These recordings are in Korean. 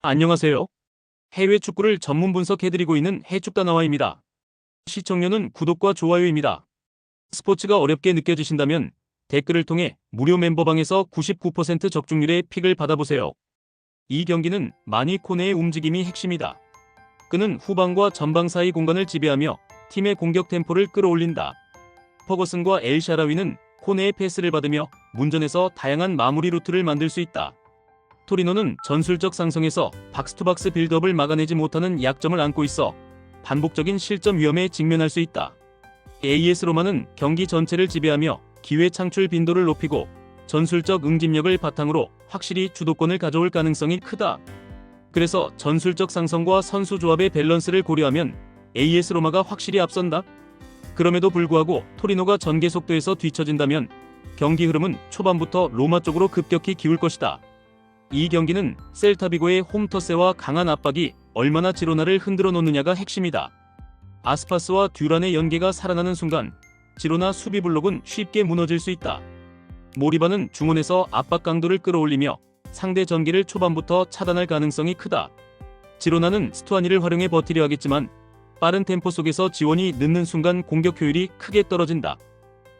안녕하세요. 해외 축구를 전문 분석해드리고 있는 해축다나와입니다. 시청료는 구독과 좋아요입니다. 스포츠가 어렵게 느껴지신다면 댓글을 통해 무료 멤버방에서 99% 적중률의 픽을 받아보세요. 이 경기는 마니 코네의 움직임이 핵심이다. 그는 후방과 전방 사이 공간을 지배하며 팀의 공격 템포를 끌어올린다. 퍼거슨과 엘 샤라위는 코네의 패스를 받으며 문전에서 다양한 마무리 루트를 만들 수 있다. 토리노는 전술적 상성에서 박스투박스 빌드업을 막아내지 못하는 약점을 안고 있어 반복적인 실점 위험에 직면할 수 있다. AS 로마는 경기 전체를 지배하며 기회 창출 빈도를 높이고 전술적 응집력을 바탕으로 확실히 주도권을 가져올 가능성이 크다. 그래서 전술적 상성과 선수 조합의 밸런스를 고려하면 AS 로마가 확실히 앞선다. 그럼에도 불구하고 토리노가 전개 속도에서 뒤처진다면 경기 흐름은 초반부터 로마 쪽으로 급격히 기울 것이다. 이 경기는 셀타비고의 홈터세와 강한 압박이 얼마나 지로나를 흔들어 놓느냐가 핵심이다. 아스파스와 듀란의 연계가 살아나는 순간 지로나 수비 블록은 쉽게 무너질 수 있다. 모리바는 중원에서 압박 강도를 끌어올리며 상대 전개를 초반부터 차단할 가능성이 크다. 지로나는 스투아니를 활용해 버티려 하겠지만 빠른 템포 속에서 지원이 늦는 순간 공격 효율이 크게 떨어진다.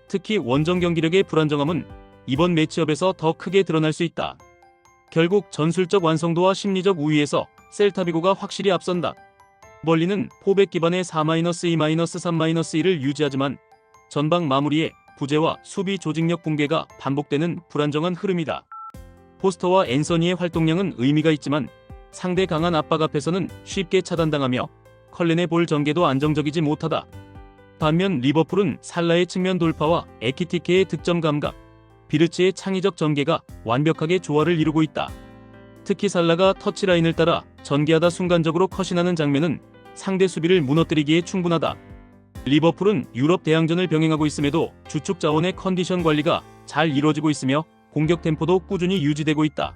특히 원정 경기력의 불안정함은 이번 매치업에서 더 크게 드러날 수 있다. 결국 전술적 완성도와 심리적 우위에서 셀타비고가 확실히 앞선다. 멀리는 포백 기반의 4-2-3-1을 유지하지만 전방 마무리에 부재와 수비 조직력 붕괴가 반복되는 불안정한 흐름이다. 포스터와 앤서니의 활동량은 의미가 있지만 상대 강한 압박 앞에서는 쉽게 차단당하며 컬렌의 볼 전개도 안정적이지 못하다. 반면 리버풀은 살라의 측면 돌파와 에키티케의 득점 감각, 비르치의 창의적 전개가 완벽하게 조화를 이루고 있다. 특히 살라가 터치라인을 따라 전개하다 순간적으로 컷인하는 장면은 상대 수비를 무너뜨리기에 충분하다. 리버풀은 유럽 대항전을 병행하고 있음에도 주축 자원의 컨디션 관리가 잘 이루어지고 있으며 공격 템포도 꾸준히 유지되고 있다.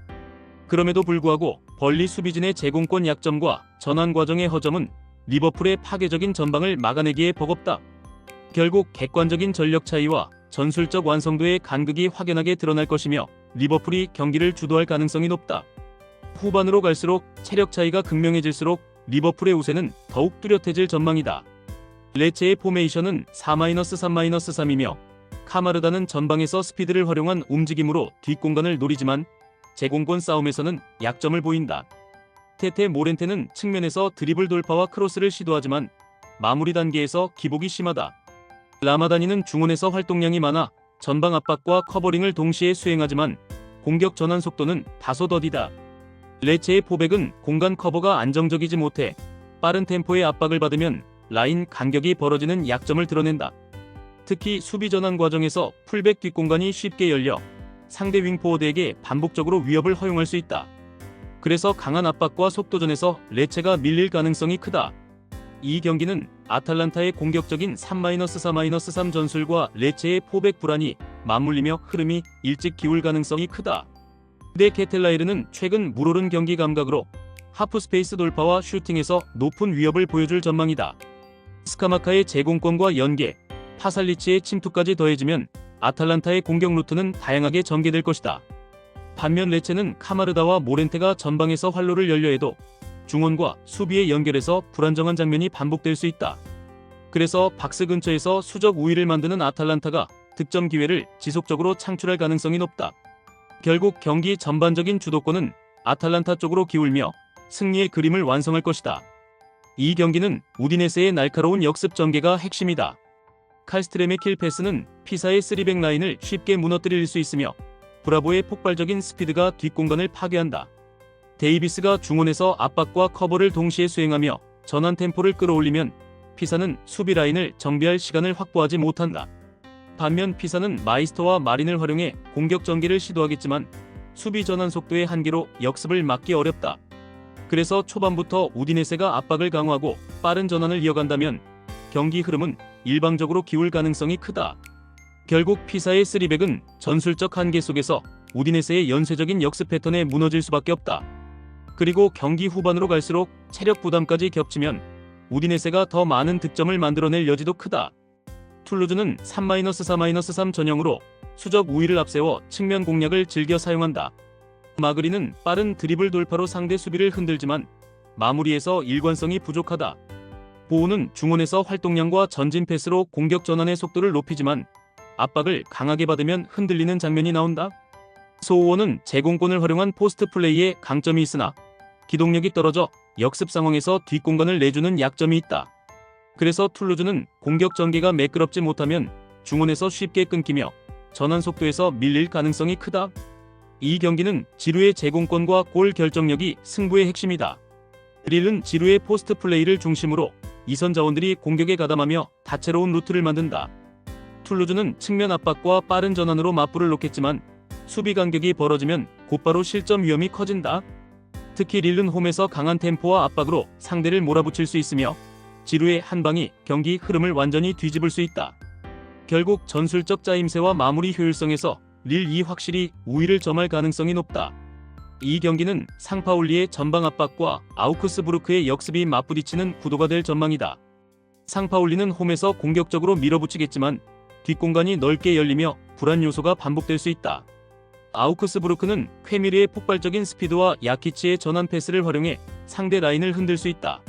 그럼에도 불구하고 벌리 수비진의 제공권 약점과 전환 과정의 허점은 리버풀의 파괴적인 전방을 막아내기에 버겁다. 결국 객관적인 전력 차이와 전술적 완성도의 간극이 확연하게 드러날 것이며 리버풀이 경기를 주도할 가능성이 높다. 후반으로 갈수록 체력 차이가 극명해질수록 리버풀의 우세는 더욱 뚜렷해질 전망이다. 레체의 포메이션은 4-3-3이며 카마르다는 전방에서 스피드를 활용한 움직임으로 뒷공간을 노리지만 제공권 싸움에서는 약점을 보인다. 테테 모렌테는 측면에서 드리블 돌파와 크로스를 시도하지만 마무리 단계에서 기복이 심하다. 라마다니는 중원에서 활동량이 많아 전방 압박과 커버링을 동시에 수행하지만 공격 전환 속도는 다소 더디다. 레체의 포백은 공간 커버가 안정적이지 못해 빠른 템포의 압박을 받으면 라인 간격이 벌어지는 약점을 드러낸다. 특히 수비 전환 과정에서 풀백 뒷공간이 쉽게 열려 상대 윙포워드에게 반복적으로 위협을 허용할 수 있다. 그래서 강한 압박과 속도전에서 레체가 밀릴 가능성이 크다. 이 경기는 아탈란타의 공격적인 3-4-3 전술과 레체의 포백 불안이 맞물리며 흐름이 일찍 기울 가능성이 크다. 데 케텔라이르는 최근 물오른 경기 감각으로 하프 스페이스 돌파와 슈팅에서 높은 위협을 보여줄 전망이다. 스카마카의 제공권과 연계, 파살리치의 침투까지 더해지면 아탈란타의 공격 루트는 다양하게 전개될 것이다. 반면 레체는 카마르다와 모렌테가 전방에서 활로를 열려해도 중원과 수비의 연결에서 불안정한 장면이 반복될 수 있다. 그래서 박스 근처에서 수적 우위를 만드는 아탈란타가 득점 기회를 지속적으로 창출할 가능성이 높다. 결국 경기 전반적인 주도권은 아탈란타 쪽으로 기울며 승리의 그림을 완성할 것이다. 이 경기는 우디네세의 날카로운 역습 전개가 핵심이다. 칼스트렘의 킬 패스는 피사의 3백 라인을 쉽게 무너뜨릴 수 있으며 브라보의 폭발적인 스피드가 뒷공간을 파괴한다. 데이비스가 중원에서 압박과 커버를 동시에 수행하며 전환 템포를 끌어올리면 피사는 수비 라인을 정비할 시간을 확보하지 못한다. 반면 피사는 마이스터와 마린을 활용해 공격 전개를 시도하겠지만 수비 전환 속도의 한계로 역습을 막기 어렵다. 그래서 초반부터 우디네세가 압박을 강화하고 빠른 전환을 이어간다면 경기 흐름은 일방적으로 기울 가능성이 크다. 결국 피사의 3백은 전술적 한계 속에서 우디네세의 연쇄적인 역습 패턴에 무너질 수밖에 없다. 그리고 경기 후반으로 갈수록 체력 부담까지 겹치면 우디네세가 더 많은 득점을 만들어낼 여지도 크다. 툴루즈는 3-4-3 전형으로 수적 우위를 앞세워 측면 공략을 즐겨 사용한다. 마그리는 빠른 드리블 돌파로 상대 수비를 흔들지만 마무리에서 일관성이 부족하다. 보우는 중원에서 활동량과 전진 패스로 공격 전환의 속도를 높이지만 압박을 강하게 받으면 흔들리는 장면이 나온다. 소우원은 제공권을 활용한 포스트 플레이에 강점이 있으나 기동력이 떨어져 역습 상황에서 뒷공간을 내주는 약점이 있다. 그래서 툴루즈는 공격 전개가 매끄럽지 못하면 중원에서 쉽게 끊기며 전환 속도에서 밀릴 가능성이 크다. 이 경기는 지루의 제공권과 골 결정력이 승부의 핵심이다. 릴은 지루의 포스트 플레이를 중심으로 이선 자원들이 공격에 가담하며 다채로운 루트를 만든다. 툴루즈는 측면 압박과 빠른 전환으로 맞불을 놓겠지만 수비 간격이 벌어지면 곧바로 실점 위험이 커진다. 특히 릴은 홈에서 강한 템포와 압박으로 상대를 몰아붙일 수 있으며 지루의 한 방이 경기 흐름을 완전히 뒤집을 수 있다. 결국 전술적 짜임새와 마무리 효율성에서 릴이 확실히 우위를 점할 가능성이 높다. 이 경기는 상파울리의 전방 압박과 아우크스부르크의 역습이 맞부딪히는 구도가 될 전망이다. 상파울리는 홈에서 공격적으로 밀어붙이겠지만 뒷공간이 넓게 열리며 불안 요소가 반복될 수 있다. 아우크스부르크는 쾌미르의 폭발적인 스피드와 야키치의 전환 패스를 활용해 상대 라인을 흔들 수 있다.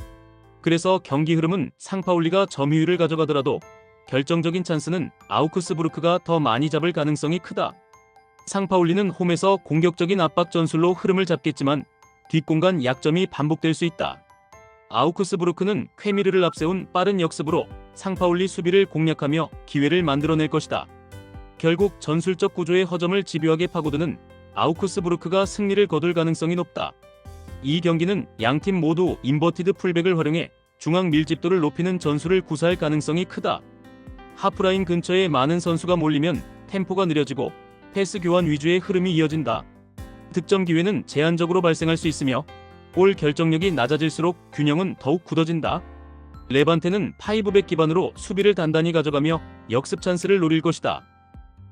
그래서 경기 흐름은 상파울리가 점유율을 가져가더라도 결정적인 찬스는 아우크스부르크가 더 많이 잡을 가능성이 크다. 상파울리는 홈에서 공격적인 압박 전술로 흐름을 잡겠지만 뒷공간 약점이 반복될 수 있다. 아우크스부르크는 쾌미르를 앞세운 빠른 역습으로 상파울리 수비를 공략하며 기회를 만들어낼 것이다. 결국 전술적 구조의 허점을 집요하게 파고드는 아우크스부르크가 승리를 거둘 가능성이 높다. 이 경기는 양팀 모두 인버티드 풀백을 활용해 중앙 밀집도를 높이는 전술을 구사할 가능성이 크다. 하프라인 근처에 많은 선수가 몰리면 템포가 느려지고 패스 교환 위주의 흐름이 이어진다. 득점 기회는 제한적으로 발생할 수 있으며 골 결정력이 낮아질수록 균형은 더욱 굳어진다. 레반테는 5백 기반으로 수비를 단단히 가져가며 역습 찬스를 노릴 것이다.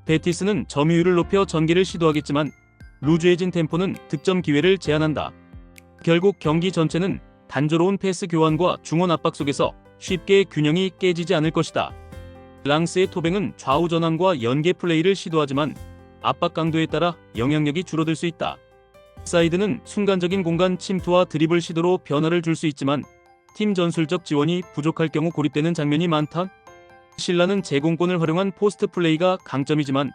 베티스는 점유율을 높여 전개를 시도하겠지만 루즈해진 템포는 득점 기회를 제한한다. 결국 경기 전체는 단조로운 패스 교환과 중원 압박 속에서 쉽게 균형이 깨지지 않을 것이다. 랑스의 토뱅은 좌우 전환과 연계 플레이를 시도하지만 압박 강도에 따라 영향력이 줄어들 수 있다. 사이드는 순간적인 공간 침투와 드리블 시도로 변화를 줄 수 있지만 팀 전술적 지원이 부족할 경우 고립되는 장면이 많다. 실라는 제공권을 활용한 포스트 플레이가 강점이지만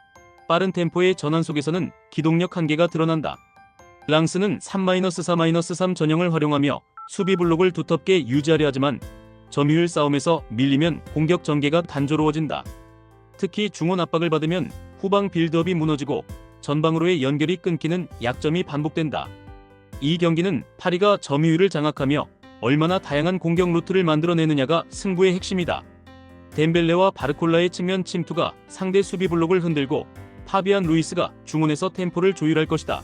빠른 템포의 전환 속에서는 기동력 한계가 드러난다. 랑스는 3-4-3 전형을 활용하며 수비 블록을 두텁게 유지하려 하지만 점유율 싸움에서 밀리면 공격 전개가 단조로워진다. 특히 중원 압박을 받으면 후방 빌드업이 무너지고 전방으로의 연결이 끊기는 약점이 반복된다. 이 경기는 파리가 점유율을 장악하며 얼마나 다양한 공격 루트를 만들어내느냐가 승부의 핵심이다. 덴벨레와 바르콜라의 측면 침투가 상대 수비 블록을 흔들고 파비안 루이스가 중원에서 템포를 조율할 것이다.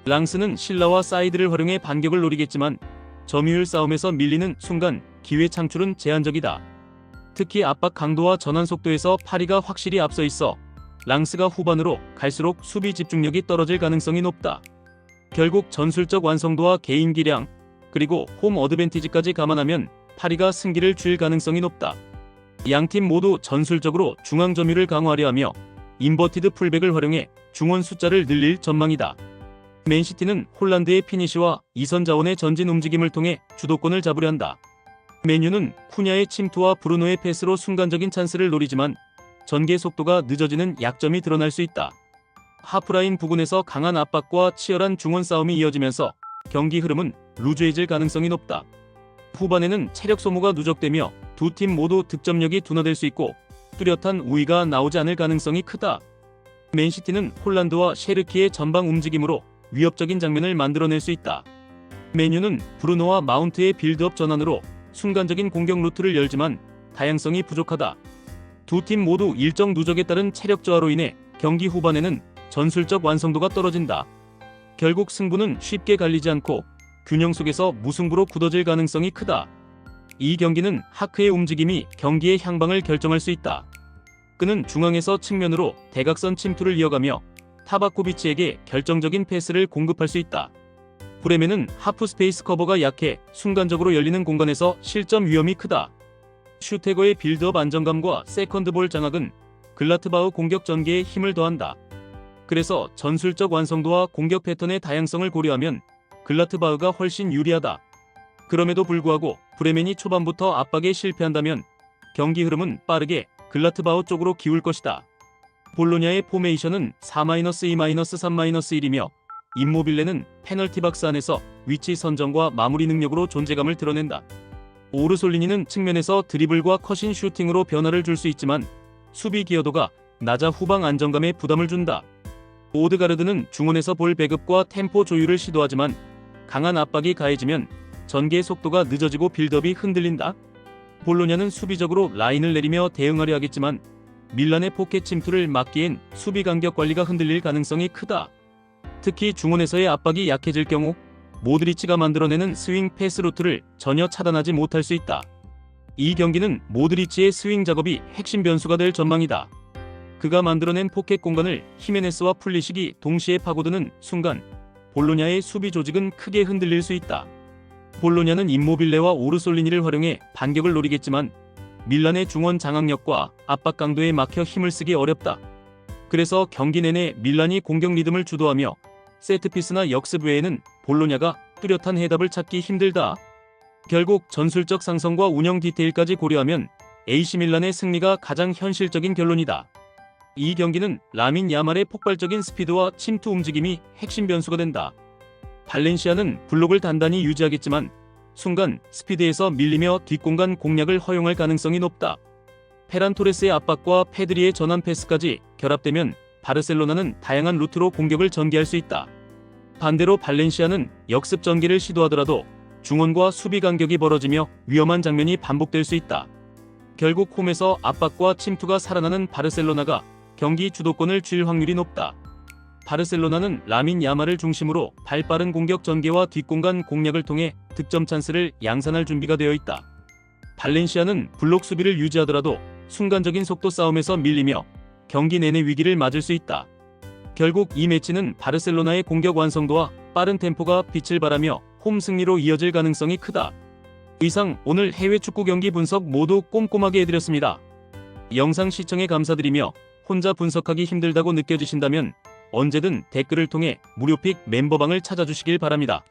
랑스는 실라와 사이드를 활용해 반격을 노리겠지만 점유율 싸움에서 밀리는 순간 기회 창출은 제한적이다. 특히 압박 강도와 전환 속도에서 파리가 확실히 앞서 있어 랑스가 후반으로 갈수록 수비 집중력이 떨어질 가능성이 높다. 결국 전술적 완성도와 개인 기량, 그리고 홈 어드밴티지까지 감안하면 파리가 승기를 쥘 가능성이 높다. 양팀 모두 전술적으로 중앙 점유를 강화하려 하며 인버티드 풀백을 활용해 중원 숫자를 늘릴 전망이다. 맨시티는 홀란드의 피니시와 이선 자원의 전진 움직임을 통해 주도권을 잡으려 한다. 맨유는 쿠냐의 침투와 브루노의 패스로 순간적인 찬스를 노리지만 전개 속도가 늦어지는 약점이 드러날 수 있다. 하프라인 부근에서 강한 압박과 치열한 중원 싸움이 이어지면서 경기 흐름은 루즈해질 가능성이 높다. 후반에는 체력 소모가 누적되며 두 팀 모두 득점력이 둔화될 수 있고 뚜렷한 우위가 나오지 않을 가능성이 크다. 맨시티는 홀란드와 셰르키의 전방 움직임으로 위협적인 장면을 만들어낼 수 있다. 맨유는 브루노와 마운트의 빌드업 전환으로 순간적인 공격 루트를 열지만 다양성이 부족하다. 두 팀 모두 일정 누적에 따른 체력 저하로 인해 경기 후반에는 전술적 완성도가 떨어진다. 결국 승부는 쉽게 갈리지 않고 균형 속에서 무승부로 굳어질 가능성이 크다. 이 경기는 하크의 움직임이 경기의 향방을 결정할 수 있다. 그는 중앙에서 측면으로 대각선 침투를 이어가며 타바코비치에게 결정적인 패스를 공급할 수 있다. 브레멘은 하프 스페이스 커버가 약해 순간적으로 열리는 공간에서 실점 위험이 크다. 슈테거의 빌드업 안정감과 세컨드볼 장악은 글라트바흐 공격 전개에 힘을 더한다. 그래서 전술적 완성도와 공격 패턴의 다양성을 고려하면 글라트바흐가 훨씬 유리하다. 그럼에도 불구하고 브레멘이 초반부터 압박에 실패한다면 경기 흐름은 빠르게 글라트바흐 쪽으로 기울 것이다. 볼로냐의 포메이션은 4-2-3-1이며 임모빌레는 페널티 박스 안에서 위치 선정과 마무리 능력으로 존재감을 드러낸다. 오르솔리니는 측면에서 드리블과 컷인 슈팅으로 변화를 줄 수 있지만 수비 기여도가 낮아 후방 안정감에 부담을 준다. 오드가르드는 중원에서 볼 배급과 템포 조율을 시도하지만 강한 압박이 가해지면 전개 속도가 늦어지고 빌드업이 흔들린다. 볼로냐는 수비적으로 라인을 내리며 대응하려 하겠지만 밀란의 포켓 침투를 막기엔 수비 간격 관리가 흔들릴 가능성이 크다. 특히 중원에서의 압박이 약해질 경우 모드리치가 만들어내는 스윙 패스 루트를 전혀 차단하지 못할 수 있다. 이 경기는 모드리치의 스윙 작업이 핵심 변수가 될 전망이다. 그가 만들어낸 포켓 공간을 히메네스와 풀리식이 동시에 파고드는 순간 볼로냐의 수비 조직은 크게 흔들릴 수 있다. 볼로냐는 임모빌레와 오르솔리니를 활용해 반격을 노리겠지만 밀란의 중원 장악력과 압박 강도에 막혀 힘을 쓰기 어렵다. 그래서 경기 내내 밀란이 공격 리듬을 주도하며 세트피스나 역습 외에는 볼로냐가 뚜렷한 해답을 찾기 힘들다. 결국 전술적 상성과 운영 디테일까지 고려하면 AC 밀란의 승리가 가장 현실적인 결론이다. 이 경기는 라민 야말의 폭발적인 스피드와 침투 움직임이 핵심 변수가 된다. 발렌시아는 블록을 단단히 유지하겠지만 순간 스피드에서 밀리며 뒷공간 공략을 허용할 가능성이 높다. 페란 토레스의 압박과 페드리의 전환 패스까지 결합되면 바르셀로나는 다양한 루트로 공격을 전개할 수 있다. 반대로 발렌시아는 역습 전개를 시도하더라도 중원과 수비 간격이 벌어지며 위험한 장면이 반복될 수 있다. 결국 홈에서 압박과 침투가 살아나는 바르셀로나가 경기 주도권을 쥘 확률이 높다. 바르셀로나는 라민 야말을 중심으로 발빠른 공격 전개와 뒷공간 공략을 통해 득점 찬스를 양산할 준비가 되어 있다. 발렌시아는 블록 수비를 유지하더라도 순간적인 속도 싸움에서 밀리며 경기 내내 위기를 맞을 수 있다. 결국 이 매치는 바르셀로나의 공격 완성도와 빠른 템포가 빛을 발하며 홈 승리로 이어질 가능성이 크다. 이상 오늘 해외 축구 경기 분석 모두 꼼꼼하게 해드렸습니다. 영상 시청에 감사드리며 혼자 분석하기 힘들다고 느껴지신다면 언제든 댓글을 통해 무료픽 멤버방을 찾아주시길 바랍니다.